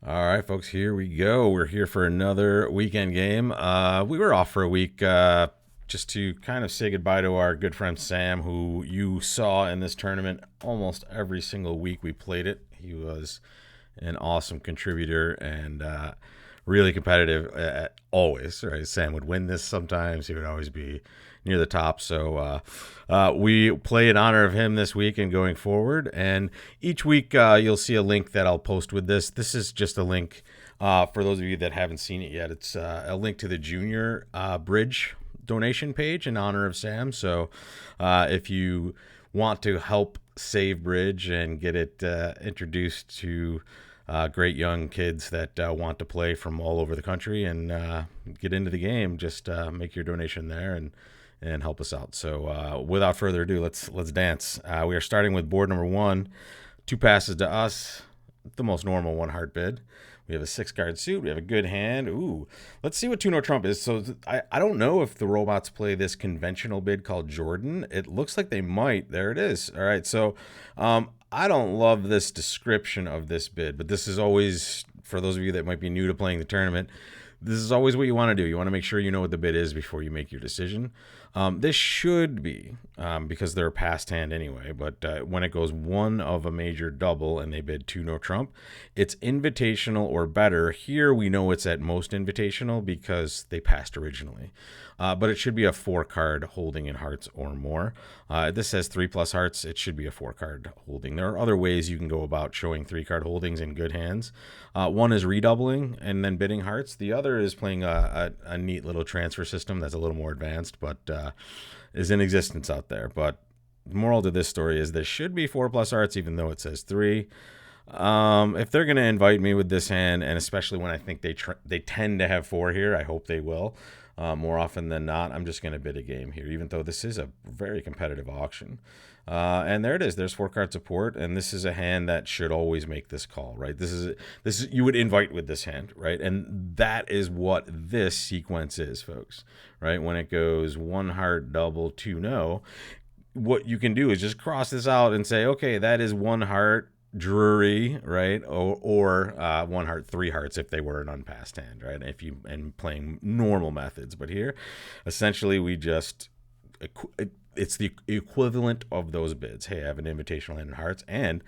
All right, folks, here we go. We're here for another weekend game. We were off for a week just to kind of say goodbye to our good friend Sam, who you saw in this tournament almost every single week we played it. He was an awesome contributor and really competitive always. Right, Sam would win this sometimes. He would always be near the top. So we play in honor of him this week and going forward. And each week you'll see a link that I'll post with this. This is just a link for those of you that haven't seen it yet. It's a link to the junior bridge donation page in honor of Sam. So if you want to help save Bridge and get it introduced to great young kids that want to play from all over the country and get into the game, just make your donation there and help us out. So without further ado, let's dance. We are starting with board number one. 2 passes to us, the most normal one heart bid. We have a 6-card suit. We have a good hand. Ooh, let's see what 2-no trump is. So I don't know if the robots play this conventional bid called Jordan. It looks like they might. There it is. All right. So I don't love this description of this bid, but this is always, for those of you that might be new to playing the tournament, this is always what you want to do. You want to make sure you know what the bid is before you make your decision. This should be, because they're a past hand anyway, but when it goes one of a major double and they bid 2-no trump, it's invitational or better. Here we know it's at most invitational because they passed originally. But it should be a 4-card holding in hearts or more. This says 3+ hearts. It should be a 4-card holding. There are other ways you can go about showing 3-card holdings in good hands. One is redoubling and then bidding hearts. The other is playing a neat little transfer system that's a little more advanced, but is in existence out there. But the moral to this story is this should be 4+ hearts, even though it says 3. If they're going to invite me with this hand, and especially when I think they tend to have 4 here, I hope they will. More often than not, I'm just going to bid a game here, even though this is a very competitive auction. And there it is. There's 4-card support, and this is a hand that should always make this call, right? This is you would invite with this hand, right? And that is what this sequence is, folks, right? When it goes 1 heart, double, 2 no, what you can do is just cross this out and say, okay, that is 1 heart, Drury, right, or 1 heart, 3 hearts if they were an unpassed hand, right? If you and playing normal methods, but here, essentially, we just it's the equivalent of those bids. Hey, I have an invitational hand in hearts, and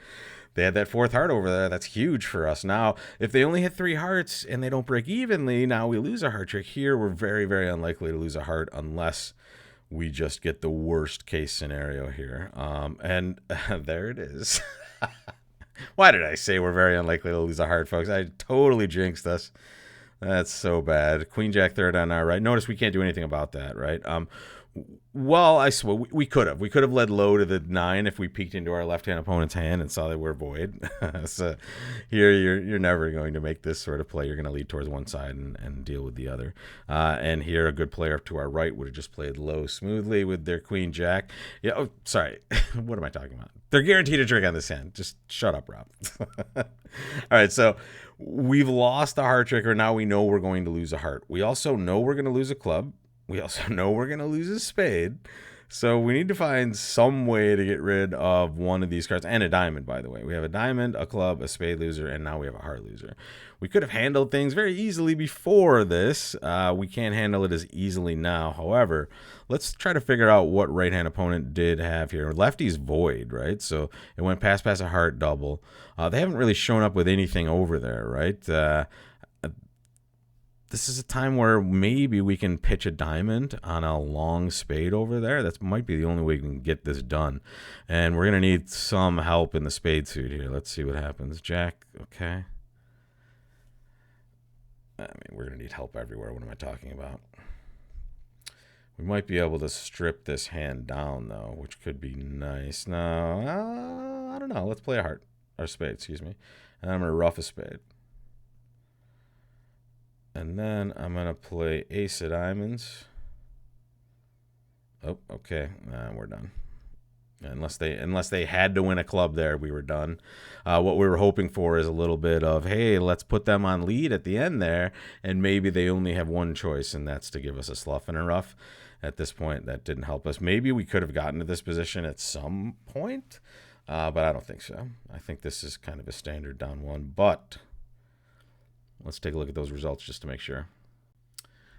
they had that 4th heart over there. That's huge for us. Now, if they only hit 3 hearts and they don't break evenly, now we lose a heart trick. Here, we're very, very unlikely to lose a heart unless we just get the worst case scenario here. And there it is. Why did I say we're very unlikely to lose a heart, folks? I totally jinxed us. That's so bad. Queen Jack third on our right. Notice we can't do anything about that, right? Well, I swear we could have. We could have led low to the 9 if we peeked into our left-hand opponent's hand and saw that we're void. So here you're never going to make this sort of play. You're going to lead towards one side and deal with the other. And here a good player up to our right would have just played low smoothly with their Queen Jack. Yeah. Oh, sorry. What am I talking about? They're guaranteed a trick on this hand. Just shut up, Rob. All right. So we've lost a heart trick, or now we know we're going to lose a heart. We also know we're going to lose a club. We also know we're going to lose a spade. So we need to find some way to get rid of one of these cards, and a diamond, by the way. We have a diamond, a club, a spade loser, and now we have a heart loser. We could have handled things very easily before this. We can't handle it as easily now. However, let's try to figure out what right-hand opponent did have here. Lefty's void, right? So it went pass, a heart, double. They haven't really shown up with anything over there, right? This is a time where maybe we can pitch a diamond on a long spade over there. That might be the only way we can get this done. And we're going to need some help in the spade suit here. Let's see what happens. Jack, okay. I mean, we're going to need help everywhere. What am I talking about? We might be able to strip this hand down, though, which could be nice. No, I don't know. Let's play a heart. Or spade, excuse me. And I'm going to rough a spade. And then I'm going to play ace of diamonds. Oh, okay. We're done. Unless they had to win a club there, we were done. What we were hoping for is a little bit of, hey, let's put them on lead at the end there, and maybe they only have one choice, and that's to give us a slough and a rough. At this point, that didn't help us. Maybe we could have gotten to this position at some point, but I don't think so. I think this is kind of a standard down one, but Let's take a look at those results just to make sure.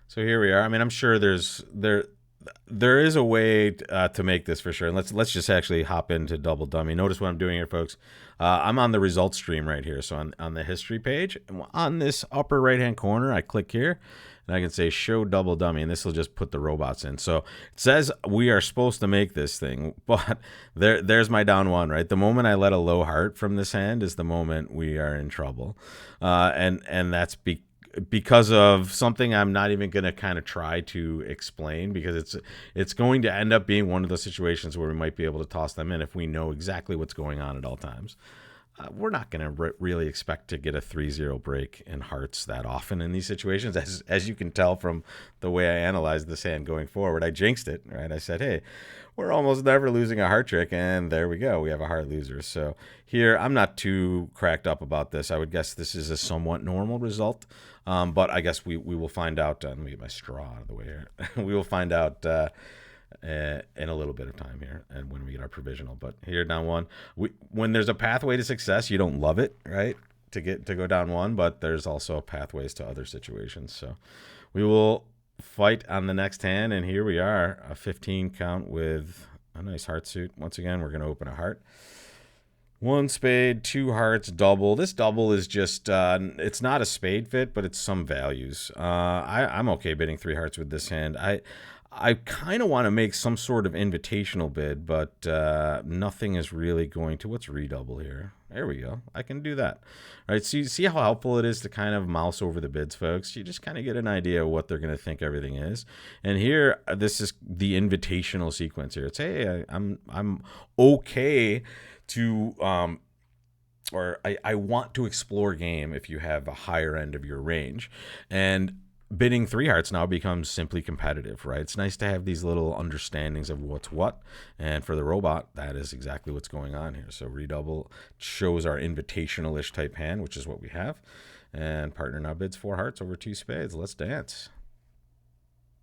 So here we are. I mean, I'm sure there is a way to make this for sure. And let's just actually hop into Double Dummy. Notice what I'm doing here, folks. I'm on the results stream right here. So on the history page, on this upper right-hand corner, I click here, and I can say Show Double Dummy, and this will just put the robots in. So it says we are supposed to make this thing, but there's my down one, right? The moment I let a low heart from this hand is the moment we are in trouble. And that's because of something I'm not even going to kind of try to explain, because it's going to end up being one of those situations where we might be able to toss them in if we know exactly what's going on at all times. We're not going to really expect to get a 3-0 break in hearts that often in these situations. As you can tell from the way I analyzed this hand going forward, I jinxed it, right? I said, hey, we're almost never losing a heart trick, and there we go. We have a heart loser. So here, I'm not too cracked up about this. I would guess this is a somewhat normal result, but I guess we will find out. Let me get my straw out of the way here. We will find out in a little bit of time here, and when we get our provisional. But here, down one, when there's a pathway to success, you don't love it, right, to go down one, but there's also pathways to other situations. So we will fight on the next hand, and here we are, a 15 count with a nice heart suit. Once again, we're going to open a heart. 1 spade, 2 hearts, double. This double is just, it's not a spade fit, but it's some values. I'm okay bidding 3 hearts with this hand. I kind of want to make some sort of invitational bid, but nothing is really going to. What's redouble here? There we go. I can do that. All right, so you see how helpful it is to kind of mouse over the bids, folks? You just kind of get an idea of what they're going to think everything is. And here, this is the invitational sequence here. It's, hey, I'm okay to, or I want to explore game if you have a higher end of your range. And bidding 3 hearts now becomes simply competitive, right? It's nice to have these little understandings of what's what. And for the robot, that is exactly what's going on here. So redouble shows our invitational-ish type hand, which is what we have. And partner now bids 4 hearts over 2 spades. Let's dance.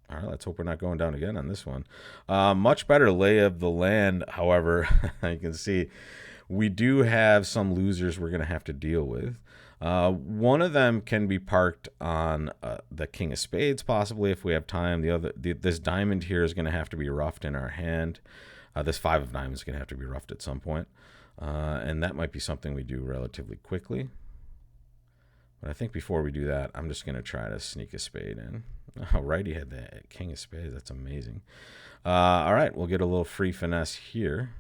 All right, let's hope we're not going down again on this one. Much better lay of the land, however. You can see we do have some losers we're going to have to deal with. One of them can be parked on the king of spades, possibly, if we have time. This diamond here is going to have to be roughed in our hand. This 5 of diamonds is going to have to be roughed at some point. And that might be something we do relatively quickly. But I think before we do that, I'm just going to try to sneak a spade in. All right, he had the king of spades. That's amazing. All right, we'll get a little free finesse here.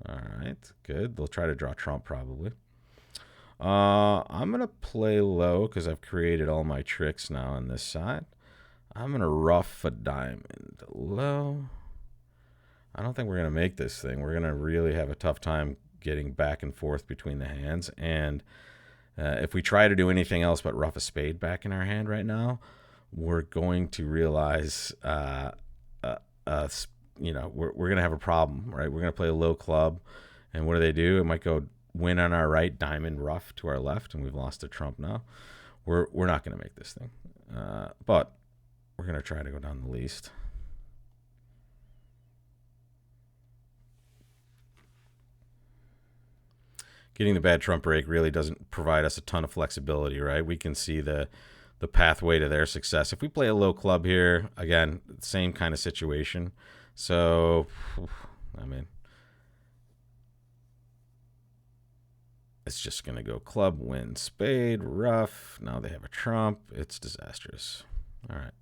All right, good. They'll try to draw trump probably. I'm going to play low because I've created all my tricks now on this side. I'm going to rough a diamond low. I don't think we're going to make this thing. We're going to really have a tough time getting back and forth between the hands. And if we try to do anything else but rough a spade back in our hand right now, we're going to realize, you know, we're going to have a problem, right? We're going to play a low club. And what do? It might go win on our right, diamond rough to our left, and we've lost a trump now. We're not going to make this thing. But we're going to try to go down the least. Getting the bad trump break really doesn't provide us a ton of flexibility, right? We can see the pathway to their success. If we play a low club here, again, same kind of situation. So, I mean, it's just going to go club, win, spade, rough. Now they have a trump. It's disastrous. All right.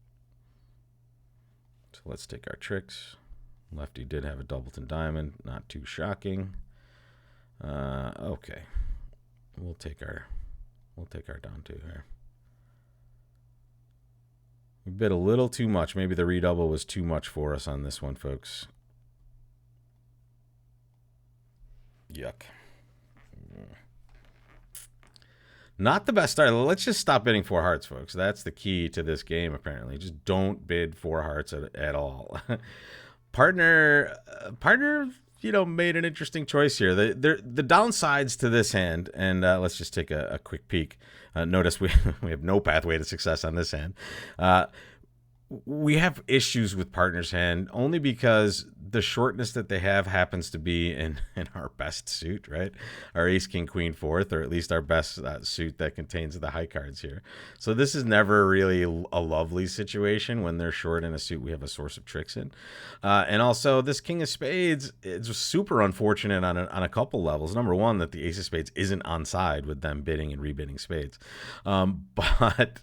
So let's take our tricks. Lefty did have a doubleton diamond. Not too shocking. Okay. We'll take our down 2 here. We bid a little too much. Maybe the redouble was too much for us on this one, folks. Yuck. Not the best start. Let's just stop bidding 4 hearts, folks. That's the key to this game, apparently. Just don't bid 4 hearts at all. Partner, you know, made an interesting choice here. The downsides to this hand, and let's just take a quick peek. Notice we have no pathway to success on this hand. we have issues with Partner's Hand only because the shortness that they have happens to be in our best suit, right? Our ace, king, queen, fourth, or at least our best suit that contains the high cards here. So this is never really a lovely situation when they're short in a suit we have a source of tricks in. And also, this king of spades, it's super unfortunate on a couple levels. Number one, that the ace of spades isn't on side with them bidding and rebidding spades. But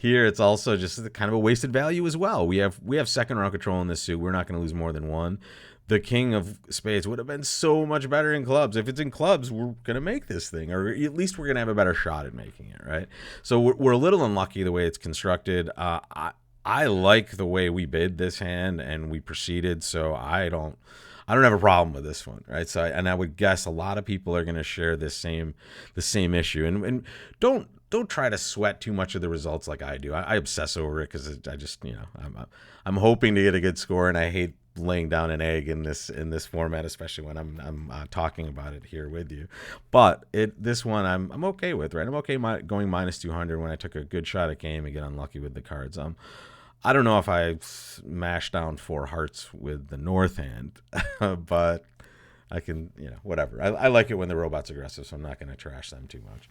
here, it's also just kind of a wasted value as well. We have second round control in this suit. We're not going to lose more than one. The king of spades would have been so much better in clubs. If it's in clubs, we're going to make this thing, or at least we're going to have a better shot at making it, right? So we're a little unlucky the way it's constructed. I like the way we bid this hand and we proceeded, so I don't have a problem with this one, right? So I would guess a lot of people are going to share the same issue, and don't try to sweat too much of the results like I do. I obsess over it because I just I'm hoping to get a good score, and I hate laying down an egg in this format, especially when I'm talking about it here with you. But this one I'm okay with, right? I'm okay going minus 200 when I took a good shot at game and get unlucky with the cards. I don't know if I smashed down 4 hearts with the north hand, but I can, whatever. I like it when the robot's aggressive, so I'm not going to trash them too much.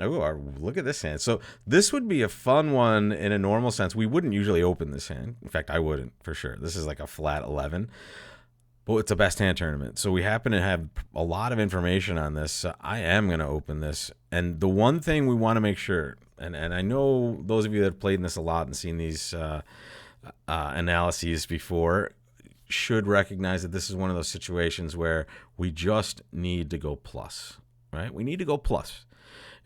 Look at this hand. So this would be a fun one in a normal sense. We wouldn't usually open this hand. In fact, I wouldn't for sure. This is like a flat 11. But it's a best hand tournament. So we happen to have a lot of information on this. So I am going to open this. And the one thing we want to make sure, and I know those of you that have played in this a lot and seen these analyses before should recognize that this is one of those situations where we just need to go plus, right? We need to go plus.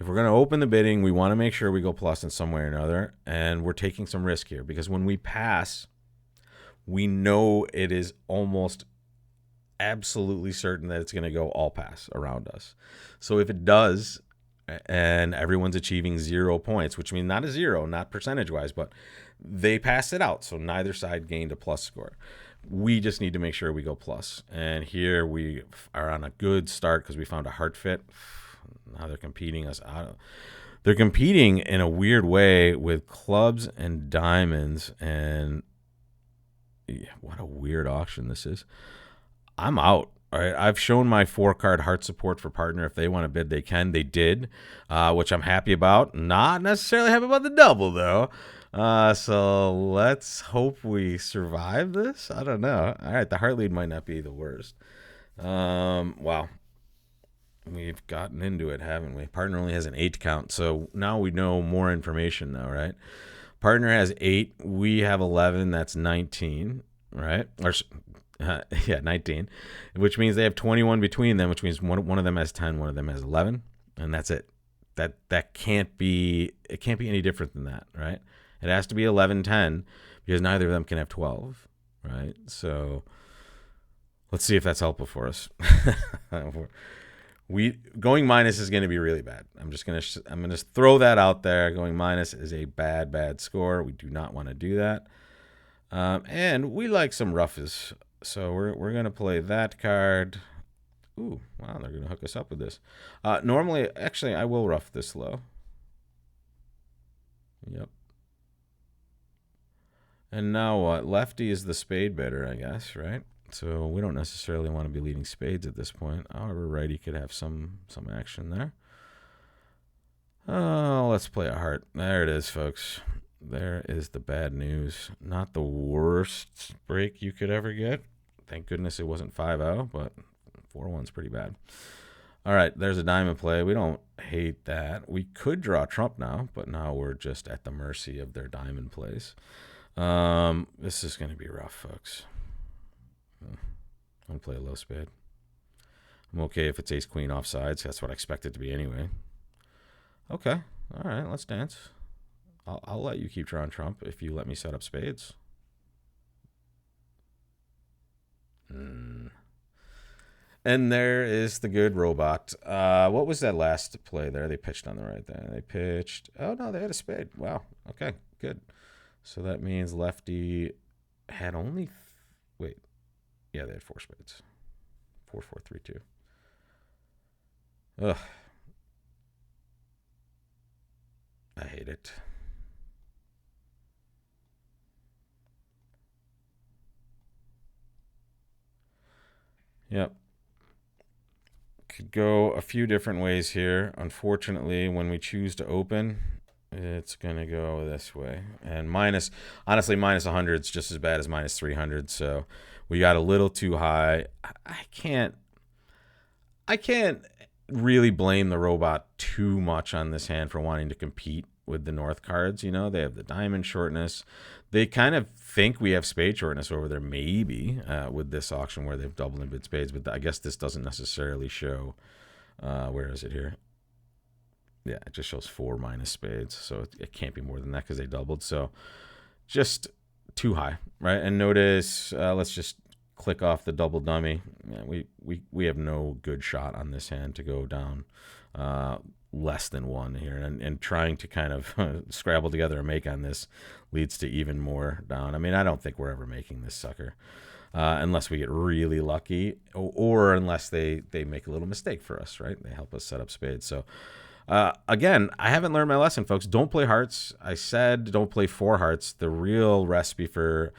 If we're going to open the bidding, we want to make sure we go plus in some way or another, and we're taking some risk here because when we pass, we know it is almost absolutely certain that it's going to go all pass around us. So if it does, and everyone's achieving 0 points, which means not a 0, not percentage-wise, but they passed it out, so neither side gained a plus score. We just need to make sure we go plus. And here we are on a good start because we found a heart fit. Now they're competing us out. They're competing in a weird way with clubs and diamonds, and what a weird auction this is. I'm out. All right, I've shown my 4-card heart support for partner. If they want to bid, they can. They did, which I'm happy about. Not necessarily happy about the double, though. So let's hope we survive this. I don't know. All right, the heart lead might not be the worst. Wow. We've gotten into it, haven't we? Partner only has an 8 count, so now we know more information now, right? Partner has 8. We have 11. That's 19, right? Or 19, which means they have 21 between them, which means one of them has 10, one of them has 11, and that's it. That can't be. It can't be any different than that, right? It has to be 11-10 because neither of them can have 12, right? So let's see if that's helpful for us. Going minus is going to be really bad. I'm gonna throw that out there. Going minus is a bad score. We do not want to do that. And we like some roughes, so we're gonna play that card. Ooh, wow, they're gonna hook us up with this. Normally, actually, I will rough this low. Yep. And now what? Lefty is the spade bidder, I guess, right? So we don't necessarily want to be leading spades at this point. However, righty could have some action there. Oh, let's play a heart. There it is, folks. There is the bad news. Not the worst break you could ever get. Thank goodness it wasn't 5-0, but 4-1's pretty bad. All right, there's a diamond play. We don't hate that. We could draw trump now, but now we're just at the mercy of their diamond plays. This is going to be rough, folks. I'm going to play a low spade. I'm okay if it's ace-queen offsides. That's what I expect it to be anyway. Okay. All right, let's dance. I'll let you keep drawing trump if you let me set up spades. And there is the good robot. What was that last play there? They pitched on the right there. They pitched. Oh, no, they had a spade. Wow. Okay, good. So that means lefty had only. Wait. Yeah, they had 4 spades. 4, 4, 3, 2. Ugh. I hate it. Yep. Could go a few different ways here. Unfortunately, when we choose to open, it's going to go this way. And honestly, minus 100 is just as bad as minus 300. So we got a little too high. I can't really blame the robot too much on this hand for wanting to compete with the North cards. You know, they have the diamond shortness. They kind of think we have spade shortness over there, maybe, with this auction where they've doubled and bid spades. But I guess this doesn't necessarily show. Where is it here? Yeah, it just shows 4 minus spades. So it can't be more than that because they doubled. So just too high, right? And notice, let's just click off the double dummy. Yeah, we have no good shot on this hand to go down less than 1 here, and trying to kind of scrabble together a make on this leads to even more down. I mean, I don't think we're ever making this sucker unless we get really lucky, or unless they make a little mistake for us, right? They help us set up spades. So again, I haven't learned my lesson, folks. Don't play hearts. I said don't play 4 hearts. The real recipe for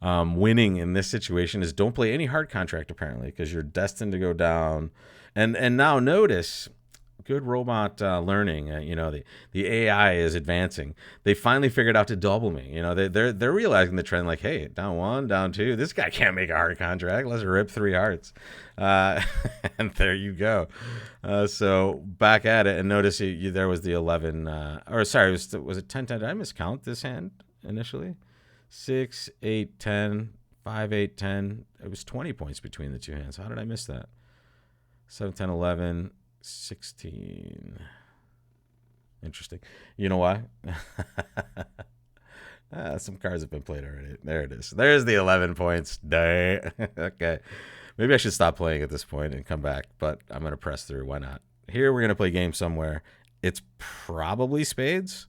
winning in this situation is don't play any hard contract, apparently, because you're destined to go down. And now notice, good robot learning. The AI is advancing. They finally figured out to double me. You know, they're realizing the trend. Like, hey, down 1, down 2. This guy can't make a hard contract. Let's rip 3 hearts, and there you go. So back at it, and notice there was the 11. Or sorry, was it 10? Did I miscount this hand initially? 6, 8, 10, 5, 8, 10. It was 20 points between the two hands. How did I miss that? 7, 10, 11. 16. Interesting. You know why? Some cards have been played already. There it is. There's the 11 points. Dang. Okay. Maybe I should stop playing at this point and come back, but I'm going to press through. Why not? Here we're going to play game somewhere. It's probably spades.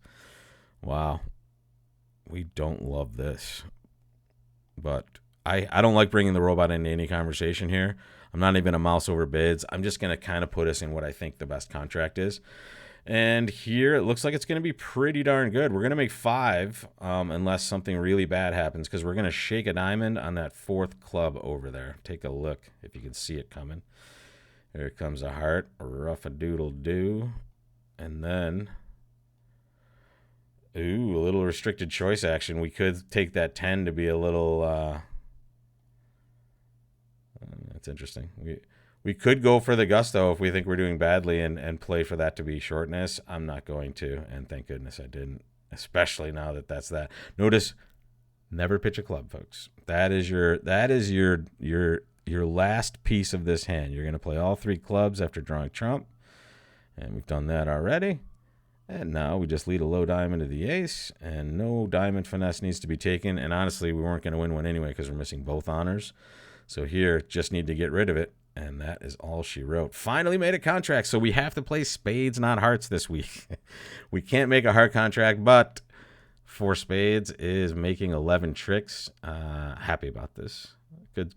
Wow. We don't love this. But I don't like bringing the robot into any conversation here. I'm not even a mouse over bids. I'm just going to kind of put us in what I think the best contract is. And here it looks like it's going to be pretty darn good. We're going to make 5 unless something really bad happens, because we're going to shake a diamond on that 4th club over there. Take a look if you can see it coming. Here comes a heart, rough-a-doodle-doo. And then, ooh, a little restricted choice action. We could take that 10 to be a little... That's interesting. We could go for the gusto if we think we're doing badly and play for that to be shortness. I'm not going to, and thank goodness I didn't, especially now that that's that. Notice, never pitch a club, folks. That is your last piece of this hand. You're going to play all 3 clubs after drawing trump, and we've done that already. And now we just lead a low diamond to the ace, and no diamond finesse needs to be taken. And honestly, we weren't going to win one anyway because we're missing both honors. So here, just need to get rid of it, and that is all she wrote. Finally made a contract, so we have to play spades, not hearts this week. We can't make a heart contract, but 4 spades is making 11 tricks. Happy about this. Good.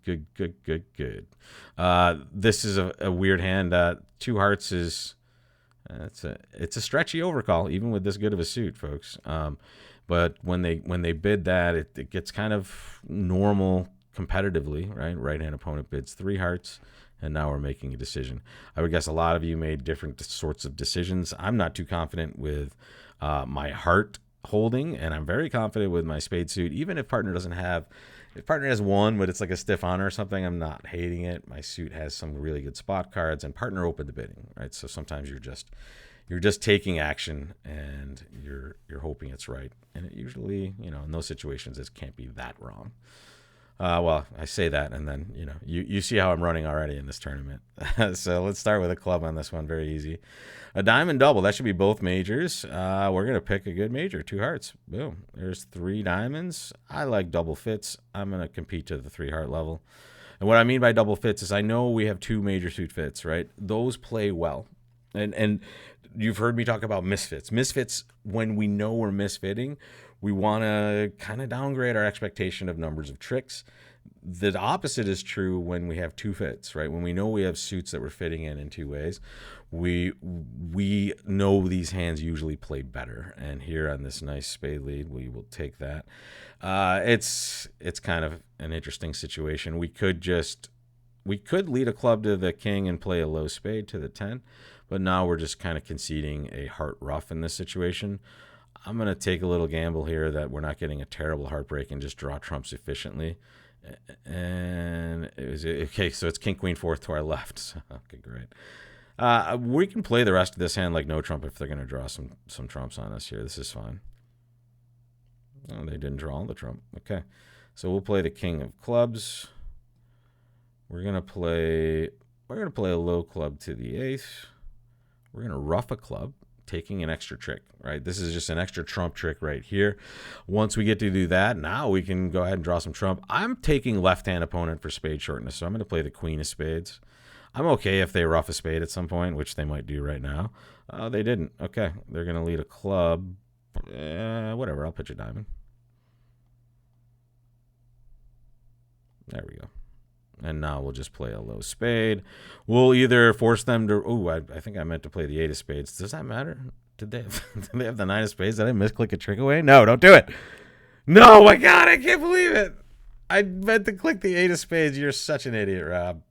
This is a weird hand. 2 hearts is it's a stretchy overcall, even with this good of a suit, folks. But when they bid that, it gets kind of normal competitively, right? Right-hand opponent bids 3 hearts, and now we're making a decision. I would guess a lot of you made different sorts of decisions. I'm not too confident with my heart holding, and I'm very confident with my spade suit. Even if partner has 1, but it's like a stiff honor or something, I'm not hating it. My suit has some really good spot cards, and partner opened the bidding, right? So sometimes you're just taking action, and you're hoping it's right. And it usually, in those situations, it can't be that wrong. Well, I say that, and then, you see how I'm running already in this tournament. So let's start with a club on this one. Very easy. A diamond double. That should be both majors. We're going to pick a good major. 2 hearts. Boom. There's 3 diamonds. I like double fits. I'm going to compete to the 3 heart level. And what I mean by double fits is I know we have 2 major suit fits, right? Those play well. And you've heard me talk about misfits. Misfits, when we know we're misfitting, we want to kind of downgrade our expectation of numbers of tricks. The opposite is true when we have 2 fits, right? When we know we have suits that we're fitting in 2 ways, we know these hands usually play better. And here on this nice spade lead, we will take that. It's kind of an interesting situation. We could just We could lead a club to the king and play a low spade to the 10, but now we're just kind of conceding a heart ruff in this situation. I'm going to take a little gamble here that we're not getting a terrible heartbreak and just draw trumps efficiently. And it was okay, so it's king, queen, fourth to our left. So, okay, great. We can play the rest of this hand like no trump if they're going to draw some trumps on us here. This is fine. Oh, they didn't draw the trump. Okay, so we'll play the king of clubs. We're gonna play a low club to the eighth. We're gonna ruff a club, taking an extra trick, right? This is just an extra trump trick right here. Once we get to do that, now we can go ahead and draw some trump. I'm taking left-hand opponent for spade shortness, so I'm gonna play the queen of spades. I'm okay if they ruff a spade at some point, which they might do right now. They didn't. Okay, they're gonna lead a club. Whatever, I'll pitch a diamond. There we go. And now we'll just play a low spade. We'll either force them to... Oh, I think I meant to play the 8 of spades. Does that matter? Did they have the 9 of spades? Did I misclick a trick away? No, don't do it. No, my God, I can't believe it. I meant to click the 8 of spades. You're such an idiot, Rob.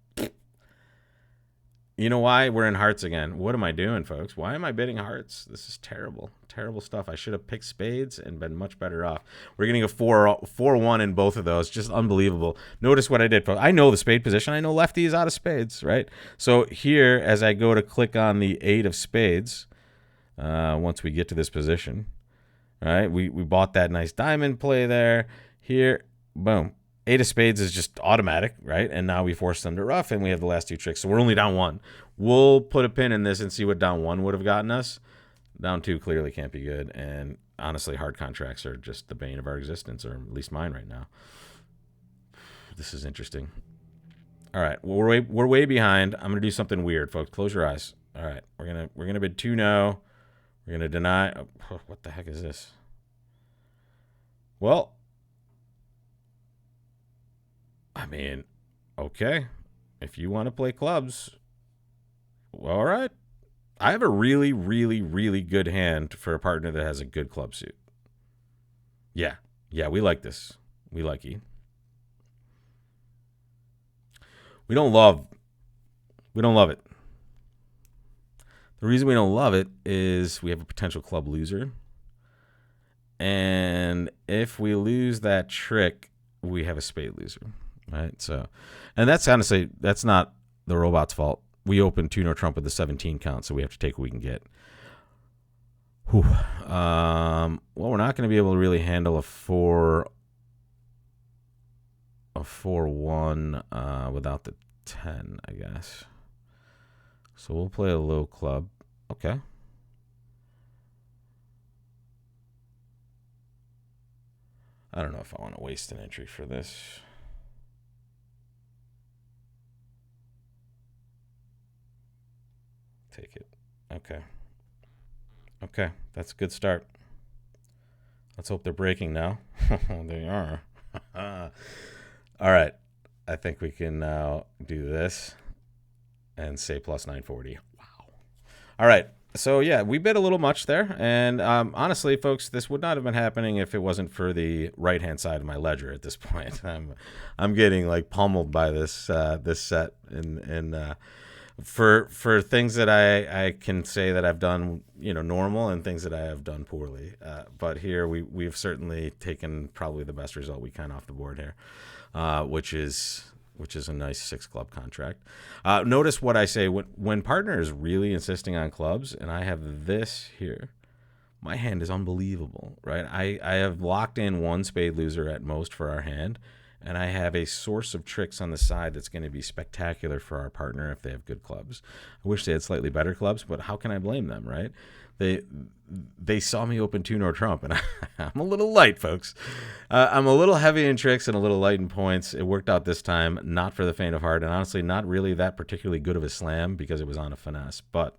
You know why? We're in hearts again. What am I doing, folks? Why am I bidding hearts? This is terrible. Terrible stuff. I should have picked spades and been much better off. We're getting a 4-1 in both of those. Just unbelievable. Notice what I did, folks. I know the spade position. I know lefty is out of spades, right? So here, as I go to click on the 8 of spades, once we get to this position, all right, we bought that nice diamond play there. Here, boom. 8 of spades is just automatic, right? And now we force them to ruff, and we have the last 2 tricks. So we're only down 1. We'll put a pin in this and see what down 1 would have gotten us. Down 2 clearly can't be good. And honestly, hard contracts are just the bane of our existence, or at least mine right now. This is interesting. All right, well, we're way behind. I'm gonna do something weird, folks. Close your eyes. All right, we're gonna bid 2 no. We're gonna deny. Oh, what the heck is this? Well, I mean, okay, if you want to play clubs, well, all right. I have a really, really, really good hand for a partner that has a good club suit. Yeah, we like this. We like E. We don't love it. The reason we don't love it is we have a potential club loser. And if we lose that trick, we have a spade loser. Right, so, and that's honestly, that's not the robot's fault. We opened 2 no trump with the 17 count, so we have to take what we can get. Whew. Well, we're not going to be able to really handle a 4-1 without the 10, I guess. So we'll play a low club. Okay. I don't know if I want to waste an entry for this. Take it. Okay, that's a good start. Let's hope they're breaking now. They are. All right, I think we can now do this and say plus 940. Wow. All right, so yeah, we bid a little much there, and honestly, folks, this would not have been happening if it wasn't for the right-hand side of my ledger at this point. I'm getting like pummeled by this this set, and for things that I can say that I've done, normal, and things that I have done poorly. But here we've certainly taken probably the best result we can off the board here, which is a nice 6 club contract. Notice what I say when partner is really insisting on clubs, and I have this here. My hand is unbelievable, right? I have locked in 1 spade loser at most for our hand. And I have a source of tricks on the side that's going to be spectacular for our partner if they have good clubs. I wish they had slightly better clubs, but how can I blame them, right? They saw me open 2 no trump, and I'm a little light, folks. I'm a little heavy in tricks and a little light in points. It worked out this time, not for the faint of heart, and honestly, not really that particularly good of a slam because it was on a finesse, but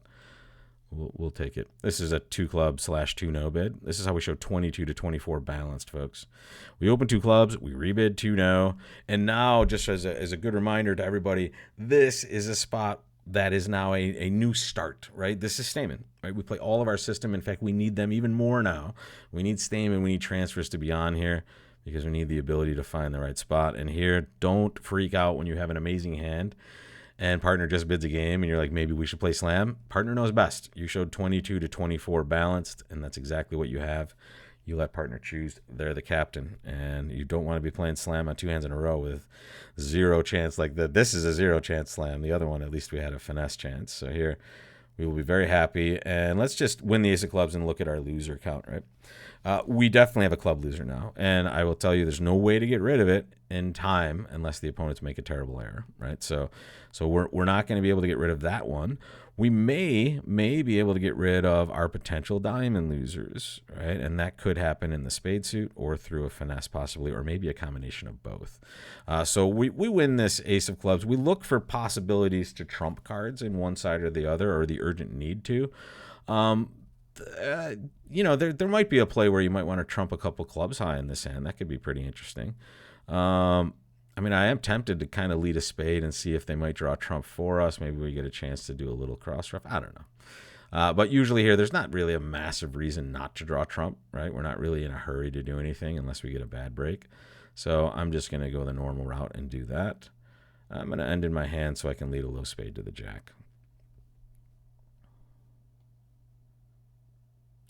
we'll take it. This is a 2 club / 2 no bid. This is how we show 22 to 24 balanced, folks. We open 2 clubs, we rebid 2 no, and now just as a good reminder to everybody, this is a spot that is now a new start, right? This is Stayman, right? We play all of our system. In fact, we need them even more now. We need Stayman, we need transfers to be on here. because we need the ability to find the right spot. And here, don't freak out when you have an amazing hand and partner just bids a game and you're like, maybe we should play slam. Partner knows best. You showed 22 to 24 balanced, and that's exactly what you have. You let partner choose. They're the captain, and you don't want to be playing slam on 2 hands in a row with 0 chance like that. This is a 0 chance slam. The other one, at least we had a finesse chance. So here we will be very happy. And let's just win the ace of clubs and look at our loser count, right? We definitely have a club loser now, and I will tell you there's no way to get rid of it in time unless the opponents make a terrible error, right? So we're not going to be able to get rid of that one. We may be able to get rid of our potential diamond losers, right? And that could happen in the spade suit or through a finesse possibly, or maybe a combination of both. So we win this ace of clubs. We look for possibilities to trump cards in one side or the other, or the urgent need to. There might be a play where you might want to trump a couple clubs high in this hand. That could be pretty interesting. I am tempted to kind of lead a spade and see if they might draw trump for us. Maybe we get a chance to do a little cross ruff. I don't know. But usually here, there's not really a massive reason not to draw trump, right? We're not really in a hurry to do anything unless we get a bad break. So I'm just going to go the normal route and do that. I'm going to end in my hand so I can lead a low spade to the jack.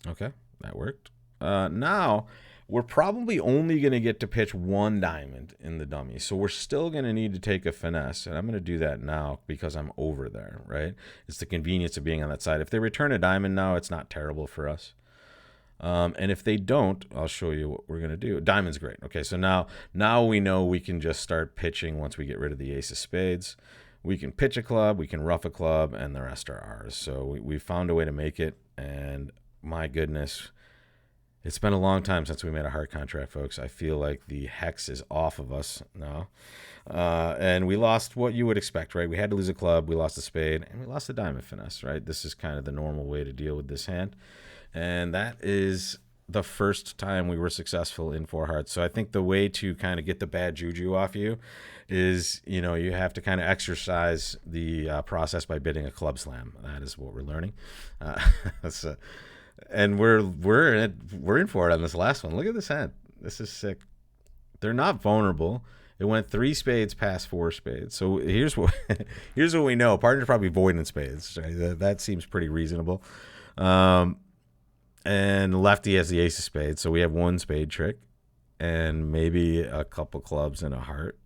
Okay, that worked. Now, we're probably only going to get to pitch 1 diamond in the dummy. So we're still going to need to take a finesse. And I'm going to do that now because I'm over there, right? It's the convenience of being on that side. If they return a diamond now, it's not terrible for us. And if they don't, I'll show you what we're going to do. Diamond's great. Okay, so now we know we can just start pitching once we get rid of the ace of spades. We can pitch a club, we can rough a club, and the rest are ours. So we found a way to make it, and my goodness, it's been a long time since we made a hard contract, folks. I feel like the hex is off of us now. And we lost what you would expect, right? We had to lose a club, we lost a spade, and we lost a diamond finesse, right? This is kind of the normal way to deal with this hand. And that is the first time we were successful in 4 hearts. So I think the way to kind of get the bad juju off you is, you have to kind of exercise the process by bidding a club slam. That is what we're learning. And we're in for it on this last one. Look at this hand. This is sick. They're not vulnerable. It went 3 spades past 4 spades. So here's what we know. Partner's probably voiding spades. Right? That seems pretty reasonable. And lefty has the ace of spades. So we have 1 spade trick and maybe a couple clubs and a heart.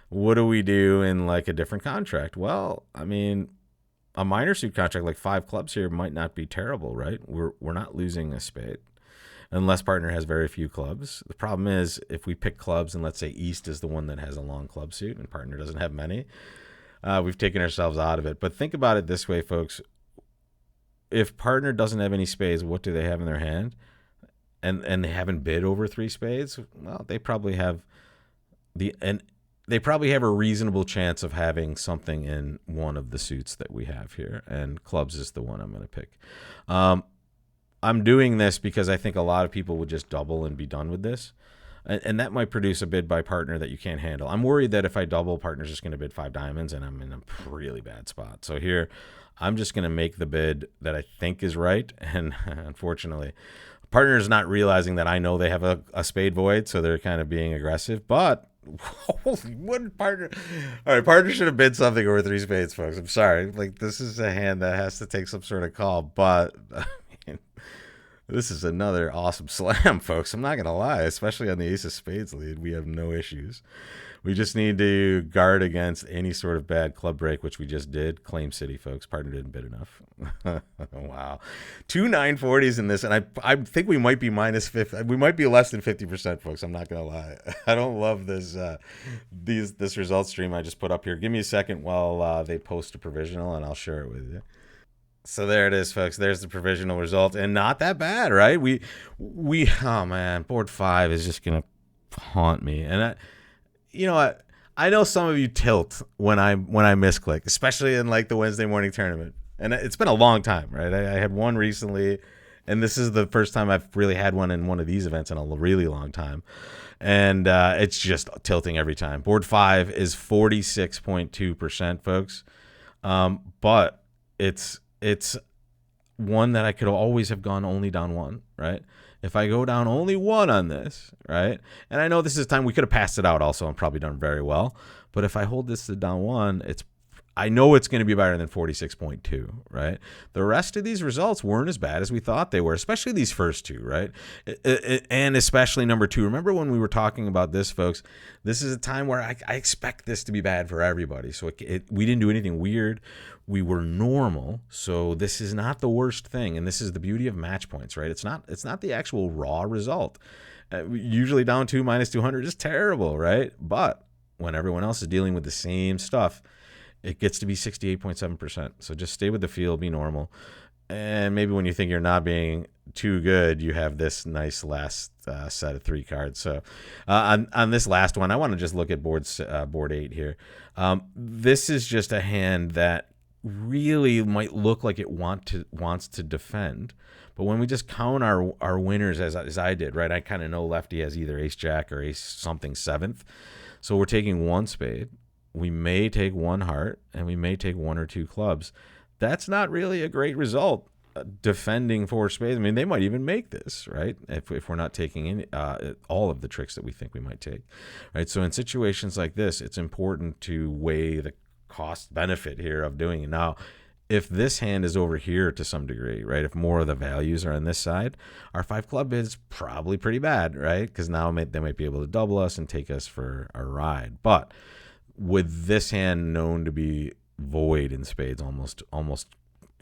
What do we do in like a different contract? Well, a minor suit contract like 5 clubs here might not be terrible, right? We're not losing a spade unless partner has very few clubs. The problem is if we pick clubs and let's say East is the one that has a long club suit and partner doesn't have many, we've taken ourselves out of it. But think about it this way, folks. If partner doesn't have any spades, what do they have in their hand? And they haven't bid over 3 spades? Well, they probably have a reasonable chance of having something in one of the suits that we have here, and clubs is the one I'm going to pick. I'm doing this because I think a lot of people would just double and be done with this, and that might produce a bid by partner that you can't handle. I'm worried that if I double, partner's just going to bid 5 diamonds, and I'm in a really bad spot. So here, I'm just going to make the bid that I think is right, and unfortunately, partner's not realizing that I know they have a spade void, so they're kind of being aggressive, but what partner? All right, partner should have bid something over 3 spades, folks. I'm sorry. Like, this is a hand that has to take some sort of call, but this is another awesome slam, folks. I'm not going to lie, especially on the ace of spades lead. We have no issues. We just need to guard against any sort of bad club break, which we just did. Claim City, folks. Partner didn't bid enough. Wow. 2 940s in this, and I think we might be minus 50. We might be less than 50%, folks. I'm not going to lie. I don't love this this result stream I just put up here. Give me a second while they post a provisional, and I'll share it with you. So there it is, folks. There's the provisional result, and not that bad, right? We oh man, board 5 is just gonna haunt me, and I know some of you tilt when I misclick, especially in like the Wednesday morning tournament, and it's been a long time, right? I had one recently, and this is the first time I've really had one in one of these events in a really long time, and it's just tilting every time. Board 5 is 46.2%, folks, but it's one that I could always have gone only down one, right? If I go down only one on this, right? And I know this is time we could have passed it out also and probably done very well. But if I hold this to down one, I know it's going to be better than 46.2, right? The rest of these results weren't as bad as we thought they were, especially these first two, right? And especially number two. Remember when we were talking about this, folks? This is a time where I expect this to be bad for everybody. So we didn't do anything weird. We were normal. So this is not the worst thing. And this is the beauty of match points, right? It's not the actual raw result. Usually down 2 minus 200 is terrible, right? But when everyone else is dealing with the same stuff, it gets to be 68.7%. So just stay with the field, be normal. And maybe when you think you're not being too good, you have this nice last set of 3 cards. So on this last one, I want to just look at board 8 here. This is just a hand that really might look like it wants to defend. But when we just count our winners as I did, right? I kind of know lefty has either ace jack or ace something 7th. So we're taking 1 spade. We may take 1 heart, and we may take 1 or 2 clubs. That's not really a great result defending 4 spades. I mean, they might even make this, right? If we're not taking all of the tricks that we think we might take, right? So in situations like this, it's important to weigh the cost benefit here of doing it. Now, if this hand is over here to some degree, right? If more of the values are on this side, our 5 club is probably pretty bad, right? Because now they might be able to double us and take us for a ride. But with this hand known to be void in spades almost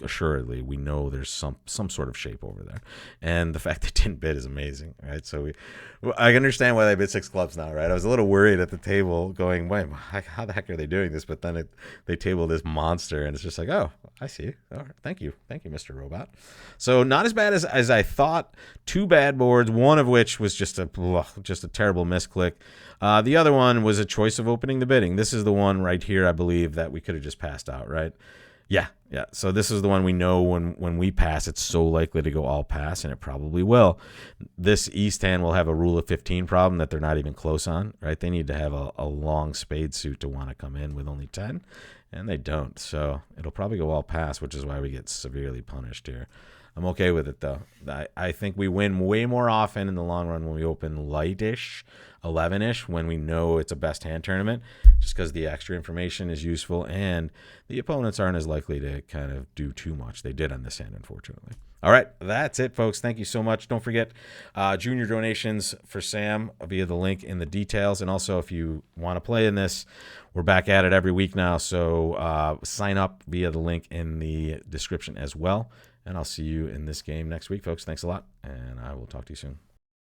assuredly, we know there's some sort of shape over there. And the fact that didn't bid is amazing, right? So I understand why they bid 6 clubs now, right? I was a little worried at the table going, wait, how the heck are they doing this? But then they table this monster, and it's just like, oh, I see. All right, thank you, Mr. Robot. So not as bad as I thought. 2 bad boards, one of which was just a terrible misclick. The other one was a choice of opening the bidding. This is the one right here, I believe, that we could have just passed out, right? Yeah. So this is the one we know when we pass, it's so likely to go all pass, and it probably will. This East hand will have a rule of 15 problem that they're not even close on, right? They need to have a long spade suit to want to come in with only 10, and they don't. So it'll probably go all pass, which is why we get severely punished here. I'm okay with it, though. I think we win way more often in the long run when we open light-ish, 11-ish, when we know it's a best hand tournament, just because the extra information is useful and the opponents aren't as likely to kind of do too much. They did on this hand, unfortunately. All right, that's it, folks. Thank you so much. Don't forget junior donations for Sam via the link in the details. And also, if you want to play in this, we're back at it every week now. So sign up via the link in the description as well. And I'll see you in this game next week, folks. Thanks a lot, and I will talk to you soon.